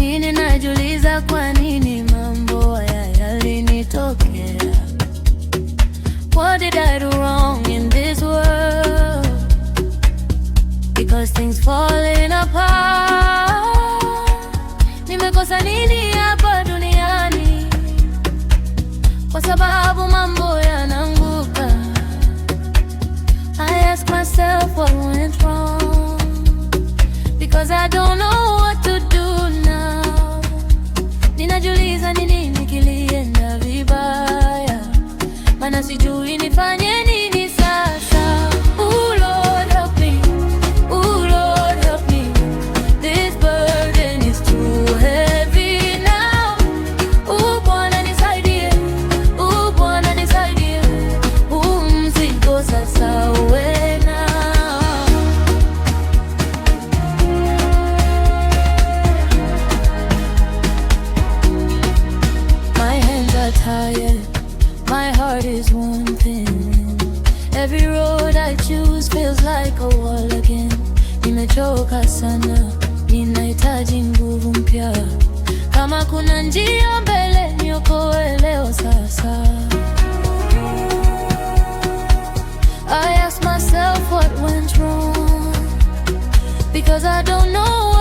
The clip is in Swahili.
Najiuliza kwa nini mambo haya yalinitokea. What did I do wrong in this world? Because things falling apart. Nimekosa nini hapa duniani? Kwa sababu mambo yananguka. I ask myself what went wrong, because I don't know what to do now. Ninajiuliza ni nini kilienda vibaya, maana sijui nifanye nini sasa. Oh Lord help me, oh Lord help me. This burden is too heavy now. Oh Bwana nisaidie, oh Bwana nisaidie. Mzigo sasa uwe nao. My hands are tired, my heart is one thing. Every road I choose feels like a wall again. Nimechoka sana, ninahitaji nguvu mpya. Kama kuna njia mbele, niokoe leo sasa. I ask myself what went wrong, because I don't know